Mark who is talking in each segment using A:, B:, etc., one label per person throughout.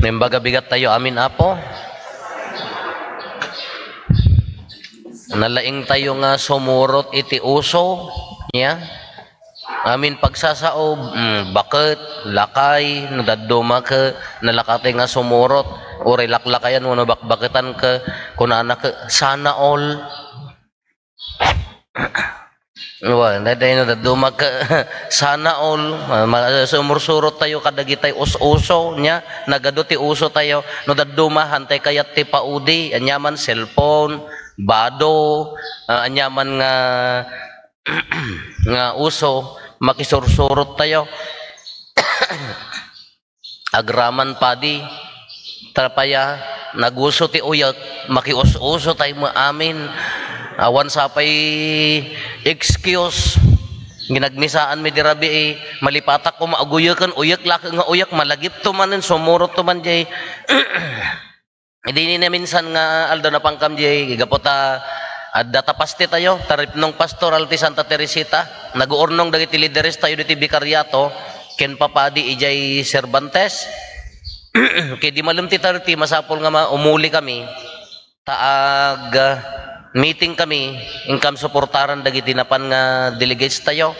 A: Nimbaga bigat tayo amin apo. Nalaing tayo nga sumurot iti uso niya. Amin pagsasaob, bakit, lakay, nadaduma ka, nalakatay nga sumurot, uri laklakayan mo, nabakbakitan ka, kunana ka, sana all. Nadaduma ka, sana all, sumursurot tayo, kadagitay us-uso niya, nagaduti uso tayo, nadaduma, hantay kayat ti paudi, anyaman cellphone, bado, anyaman nga, nga uso, makisursurot tayo. Agraman padi trapaya naguso ti uyat makius-uso tayo mo amin awan sapay excuse ginagmisaan mi dirabi malipatak ko maaguyakan uyak laki nga uyak malagip to manen sumurot to man jay. Hindi ni minsan nga aldo na pangkam jay gigapota adda tapasti tayo, taripnong pastoral ti Santa Teresita, nag-uurnong dagiti lideres tayo diti Vicariato, ken papadi ijay Cervantes, kaya di malam ti tariti, masapol nga umuli kami, taag meeting kami, income supportaran dagiti napan nga delegates tayo,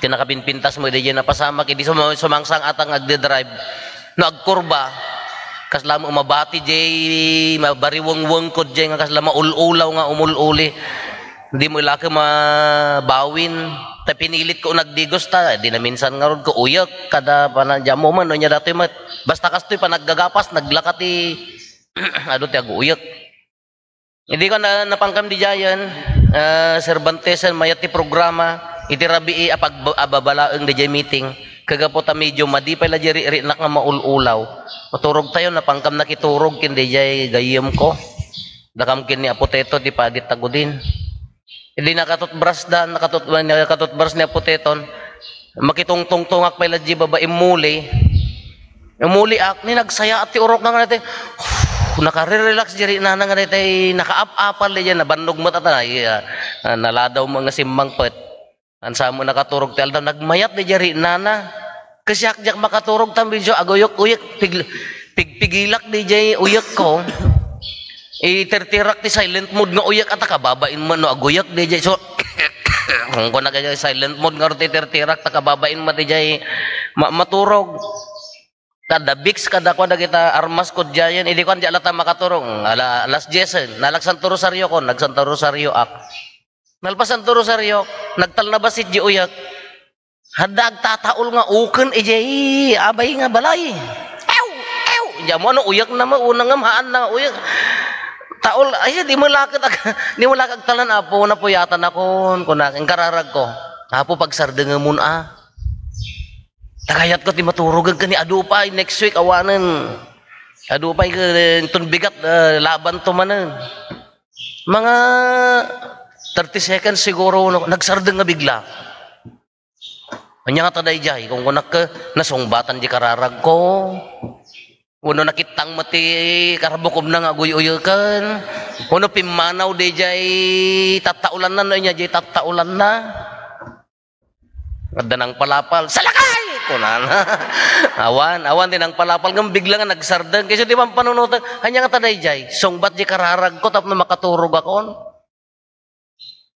A: kinakapinpintas mo, di napasama, kaya di sumangsang atang agde-drive, no agkurba, kaslam umabati jay mabariwang-wang kod jay nga kaslam maululaw nga umululi hindi mo ilaki mabawin ta pinilit ko nagdigos ta di na minsan nga ron ko uyak kada panadya mo man no nya dati mat basta kastoy pa naggagapas naglakati ado ti aguyak hindi ko na napangkam di jayan Cervantes mayat ti programa iti rabi apag ababalaeng di jay meeting kagapota medyo madipay la jeri nak nga maululaw maturog tayo napangkam nakiturog kindi jay gayem ko dakam kin ni apoteto di pagit tagudin hindi nakatutbras ni apoteton makitungtungtungak pay la jay babae muli ak ni nagsaya at ti urok nga natin nakare-relax jeri na nga natin nakaap-apal di jay nabandog mo tatay naladaw mga simbang pet ansa mo nakaturog ti aldaw nagmayat di jeri nana kasyak-jak makaturog tambi jo agoyok uyak pigpigilak di jay uyak ko itertirak ti silent mode nga uyak at kababain mo no agoyak di jay so kung ko na kaya silent mode nga ti tertirak takababain mo di jay maturog kada bix kada ko na kita armas ko jayan hindi ko anja lata makaturong alas 10 nalagsan to rosaryo ko nagsanta rosaryo ak nalpasan to rosaryo nagtal na basit di uyak hadag tataol nga uken ejay abay nga balay ja mo ano uyak na mo unang nga maan na uyak taol ay di mo lakad talan apo na puyatan ako kuna ang kararag ko apo pagsardeng mun tagayat ko ti maturugan kani adupay next week awanen adupay ton bigat laban to manen mga 30 seconds siguro nagsardeng nga bigla anya nga taday jay kung kunak ka nasungbatan di kararag ko uno nakitang mati karabukob na nga guy-uyakan uno pimanaw di jay tataulan na no nya jay tataulan na adda nang palapal salakay kunana awan din ang palapal ngam bigla nga nagsardeng kasi di ba panunutan anya nga taday jay sungbat di kararag ko tapno makaturog akon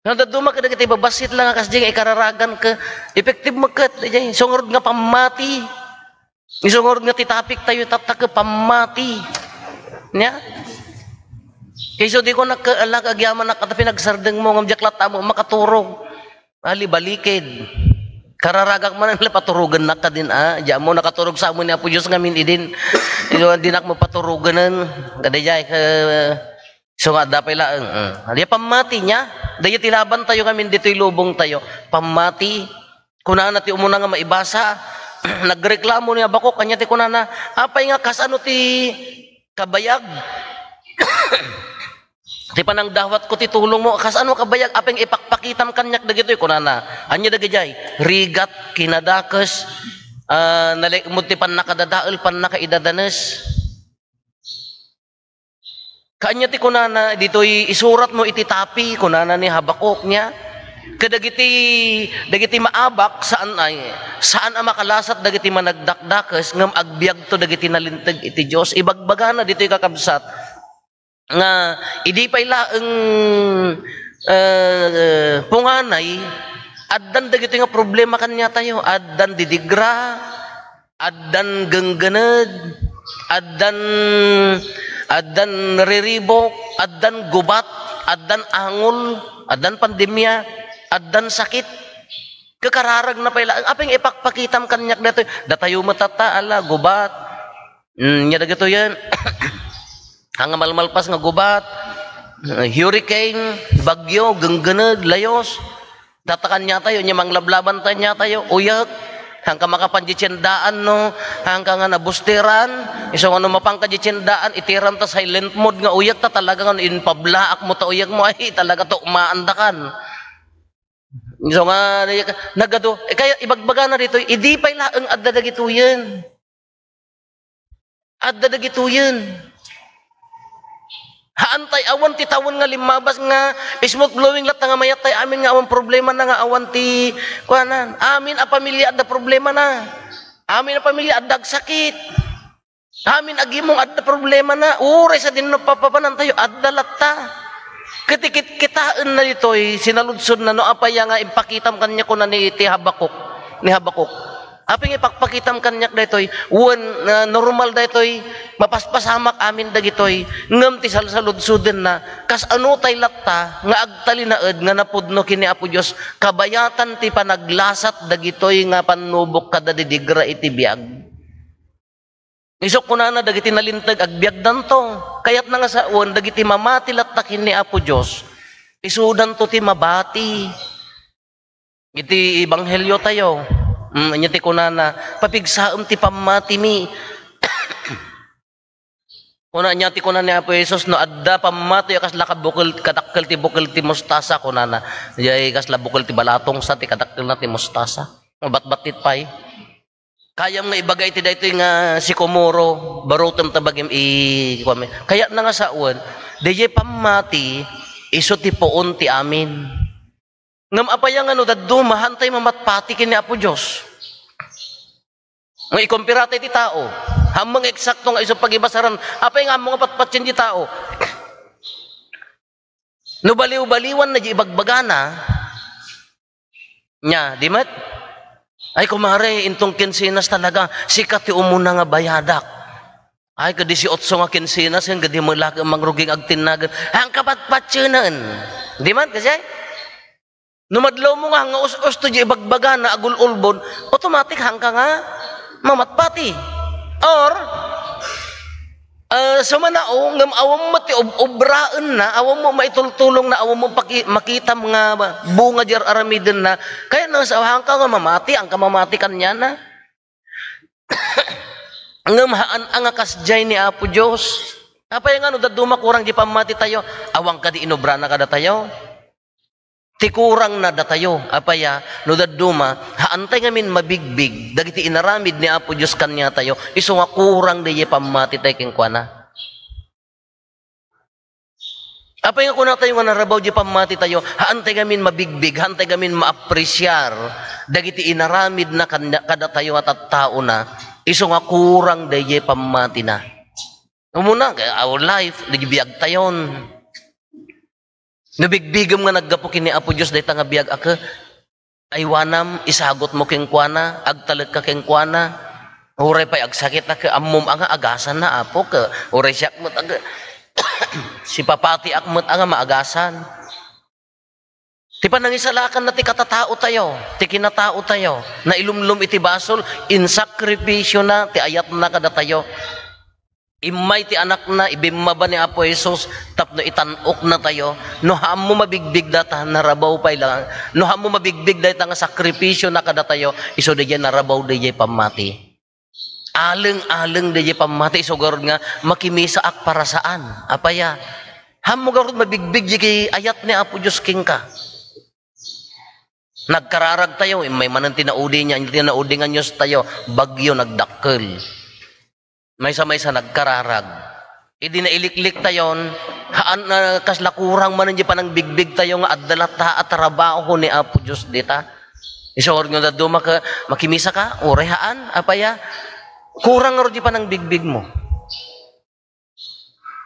A: nadaduma ka dagiti babasit lang kas jay ikararagan ka effective maket jay sungurod nga pamati isungurod nga titapik tayo tatak pamati nya kayso di ko nakalag agyaman nakatapi nagsardeng mo ngam jaklat mo makaturog ali balikid kararagak man ang paturugan na ka din diya mo nakaturog sa amo ni Apo Diyos ngamin idin dinak mo paturuganan kada jay so nga dapay lang diya pamati niya daya tilaban tayo kami dito'y lubong tayo pamati kunana ti umuna nga maibasa nagreklamo niya bako kanya ti kunana apay nga kasano ti kabayag ti panang dawat ko ti tulong mo kasano kabayag apeng ipakpakitam kanyak dagitoy kunana anya dagijay rigat kinadakas nalikmud ti pan nakadadael pan nakaidadanes kanya ti kunana dito'y isurat mo iti tapi kunana ni Habakuk niya Dagiti maabak saan ang makalasat dagiti managdakdakes ngem agbiag to dagiti nalinteg iti Dios. Ibagbagana ditoy kakabsat nga idi pay laeng punganay addan dagiti nga problema kanya tayo, addan didigra, addan genggened, addan riribok, addan gubat, addan angol, addan pandemya, addan sakit. Kakararag na pala apeng ipakpakitam kanyak datayo matata ala gubat. Nya dagito yan. Hanga malmalpas nga gubat, hurricane, bagyo, genggened, layos. Datakan niya tayo, nya manglablaban tayo niya tayo, uyak. Hangka makapanjitsendaan no, hangka nga nabustiran, iso nga no mapangkajitsendaan, itiran ta silent mode nga uyak ta talaga nga in pablaak mo ta uyak mo ay talaga to umaandakan. Iso nga nagado, kaya ibagbaga na dito, idi pay laeng adda dagituyen. Adda dagituyen. Haantay awan ti tawon nga limabas nga smoke blowing lat nga mayatay amin nga awan problema na nga awan ti kuanan. Amin a pamilya adda problema na. Amin a pamilya adda sakit. Amin agimong adda problema na. Uray sa dinno papapanan tayo adda latta. Kitikit kitaan na ditoy sinaludsod na no apaya nga ipakitam kanya ko na ni Habakuk. Ni Habakuk. Aping ipakpakitam kanyak daytoy normal daytoy mapaspasamak amin dagitoy ngem ti salsaludsuden na kas ano tay latta nga agtalinaed nga napudno kini Apo Dios kabayatan ti panaglasat dagitoy nga panubok kada didigra iti biag. Isok kunana dagiti nalintag agbiag danto kayat na nga saon dagiti mamati latta kini Apo Dios isudan to ti mabati. Iti ebanghelyo tayo. Anya ti kunana papigsaem ti pamati mi. Kuna nya ti kunana ni Apo Jesus no adda pamati kas lakabukol kadakkel ti mustasa kunana. Jay kas labukol ti balatong sa ti kadakkel na ti mustasa. Mabatbatit pay. Kayam nga ibagay ti daytoy nga si Komoro barutem tabagim kaya na nga saon dayjay pamati iso ti poon ti amin. Ngam apaya nga no daddo mahantay mamatpati kini Apo Dios. Nga ikompirate ti tao. Hamang eksakto nga iso pagibasaran apay nga mga patpatsin ti tao. No baliw-baliwan na di ibagbagana nya, di mat? Ay kumare intong kinsinas talaga sikat ti umuna nga bayadak. Ay ka 18 nga kinsinas nga gadi mo laki mangruging agtinagan. Hang kapatpatsinan. Di mat kasi? Numadlaw mo nga us to di ibagbaga na agul-ulbon, automatic hangka nga mamatpati. Or sumanao ngam awam mo ti obraan na, awam mo maitultulong na, awam mo makita mga bunga jar aramiden na, kaya nang sa hangka nga mamati, ang kamamati kanya na. Ngam haan ang kasjay ni Apo Dios. Apay nga no daduma kurang di pamati tayo, awang ka di inobra na kada tayo. Tikurang na datayo, apaya, no daduma, haantay ngamin mabigbig, dagiti inaramid ni Apo Diyos kanya tayo, iso nga kurang daye pamati tayo kengkwana. Apay nga kuna tayo nga narabaw di pamati tayo, haantay ngamin mabigbig, haantay ngamin maapresyar, dagiti inaramid na kada tayo at tao na, iso nga kurang daye pamati na. Umuna, our life, nagibiyag tayon. Nabigbigam nga naggapo kini Apo Dios dayta nga biag aka aywanam isagot mo keng kuana agtalag ka keng kuana uray pay agsakit na ka ammom nga agasan na Apo ka uray siyak mo aga si papati akmet nga maagasan ti panangisalakan na ti katatao tayo ti kinatao tayo na ilumlum iti basol in sakripisyo na ti ayat na kada tayo. Imay ti anak na ibimaba ni Apo Jesus tapno itanok na tayo no hamo mabigbig data narabaw pay lang no hamo mabigbig data nga sakripisyo na kada tayo iso dayay narabaw dayay pamati aleng dayay pamati iso garod nga makimisa ak para saan apaya hamo garod mabigbig di ayat ni Apo Dios king ka nagkararag tayo may manan tinaudi niya tinaudi nga news tayo bagyo nagdakkel. Maysa nagkararag. Idi na iliklik tayon, haan na kasla kurang man di pa ng bigbig tayo nga addalat ta at trabaho ni Apo Diyos dita. Isor nga da makimisa ka, orehaan, apaya, kurang nga di pa ng bigbig mo.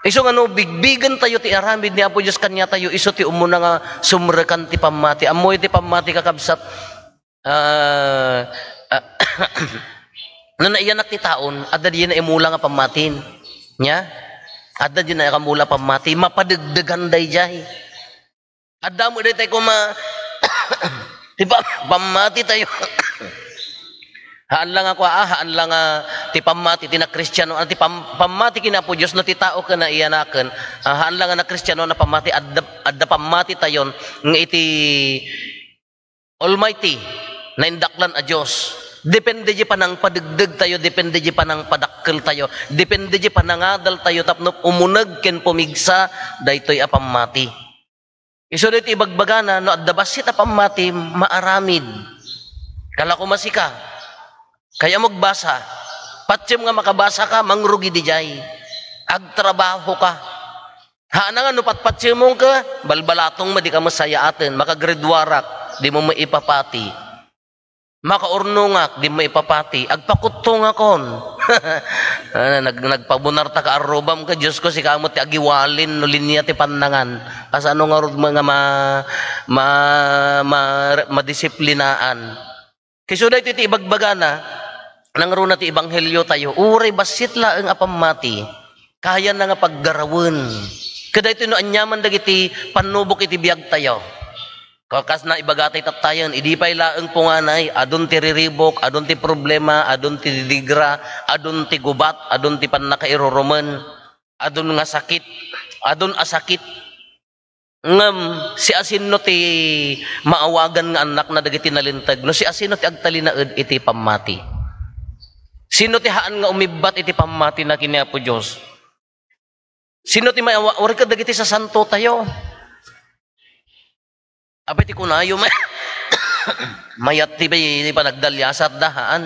A: Iso nga no, bigbigan tayo ti aramid ni Apo Diyos kanya tayo, iso ti umuna nga sumrekan ti pamati. Amoy ti pamati kakabsat, na naiyanak ti taon, adda di na imula nga pamatin. Nya? Adda di na ikamula pamati, mapadagdagan day jay. Adda mo day tayo diba, pamati tayo. Haan lang ako, haan lang ti pamati, ti na Kristiyano, ti pamati kina po Diyos, no ti tao ka na iyanakan, haan lang na Kristiyano na pamati, adda pamati tayon, ng iti Almighty, na indaklan a Diyos. Depende di pa ng padagdag tayo, depende di pa ng padakkel tayo, depende di pa nangadal tayo, tapno umunag ken pumigsa, daytoy apamati. Iso dito ibagbagana, no adda basit apamati, maaramid. Kala ko masika, kaya magbasa, patsim nga makabasa ka, mangrugi di jay. Agtrabaho ka. Haana nga no patpatsim mo ka, balbalatong ma di ka masaya atin, makagredwarak, di mo maipapati. Makaurnungak, di mo ipapati. Agpakutong akon. Nagpabunarta ka arubam ka, Diyos ko, si kamot ti agiwalin, no linya ti panangan. As ano nga mga madisiplinaan. Kisuda ito ti ibagbagana, nangruna ti ibanghelyo tayo, uray basit la ang apamati, kaya na nga paggarawin. Kada ito no anyaman dagiti panubok iti biyag tayo. Kakas na ibagatay tatayan, idi pa'y laang punganay, adun ti riribok, adun ti problema, adun ti digra, adun ti gubat, adun ti panakairuruman, adun nga sakit, adun asakit. Ngam, si asino ti maawagan nga anak na dagiti nalintag, no si asino ti agtalinaed iti pamati. Sino ti haan nga umibat iti pamati na kini Apo Diyos? Sino ti maawa, ori ka dagiti sa santo tayo? Apay ti kunayo, mayat ti pa nagdalyasat dahaan.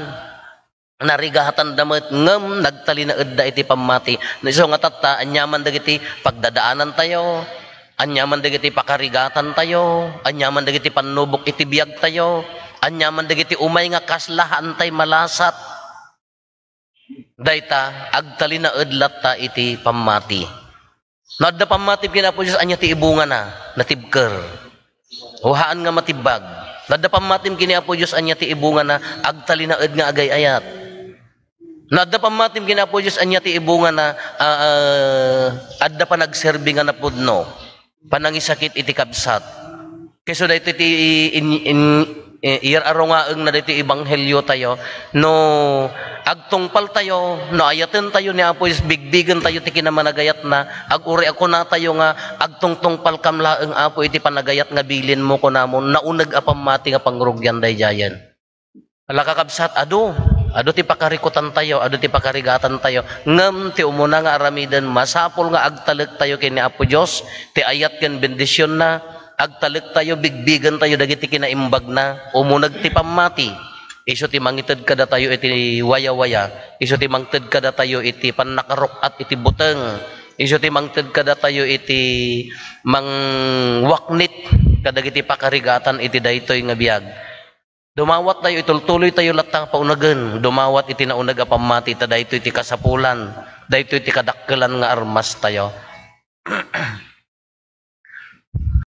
A: Narigahatan damat ngam, nagtalinaed da iti pamati. Niso nga tata, anyaman dagiti pagdadaanan tayo, anyaman dagiti pakarigatan tayo, anyaman dagiti panubok iti biyag tayo, anyaman dagiti umay nga kaslahan tay malasat. Dayta, agtalinaed latta iti pamati. Nadda pamati kinapo Diyos, anya ti ibunga na, natibker. Uhaan nga matibag. Nadda pamatim kini Apo Diyos anya ti ibunga na agtalinaed nga agay-ayat. Nadda pamatim kini Apo Diyos anya ti ibunga na adda pa nagserbi nga napudno. Panangisakit iti kabsat. Keso dayto ti iyar arongaeng na dayto ibanghelyo tayo no agtungpal tayo no ayaten tayo ni Apo Diyos bigbigan tayo ti kinamanagayat na aguri ako na tayo nga agtungtungpal kamlaeng Apo iti panagayat nga bilin mo ko namon naunag apamati nga pangrugyan dayjayan. Ala kakabsat ado ti pakarikutan tayo, ado ti pakarigatan tayo. Ngem ti umuna nga aramidan masapol nga agtaleg tayo kini Apo Diyos ti ayat ken bendisyon na agtaleg tayo bigbigan tayo dagiti kinaimbag na umunag ti pamati. Iso ti mangited kada tayo iti waya-waya. Iso ti mangted kada tayo iti pannakarok at iti buteng. Iso ti mangted kada tayo iti mangwaknit kadagiti pakarigatan iti daytoy nga biyag. Dumawat tayo itultuloy tayo latang paunagan. Dumawat iti naunag a pamati ta daytoy iti kasapulan. Daytoy iti kadakkelan nga armas tayo.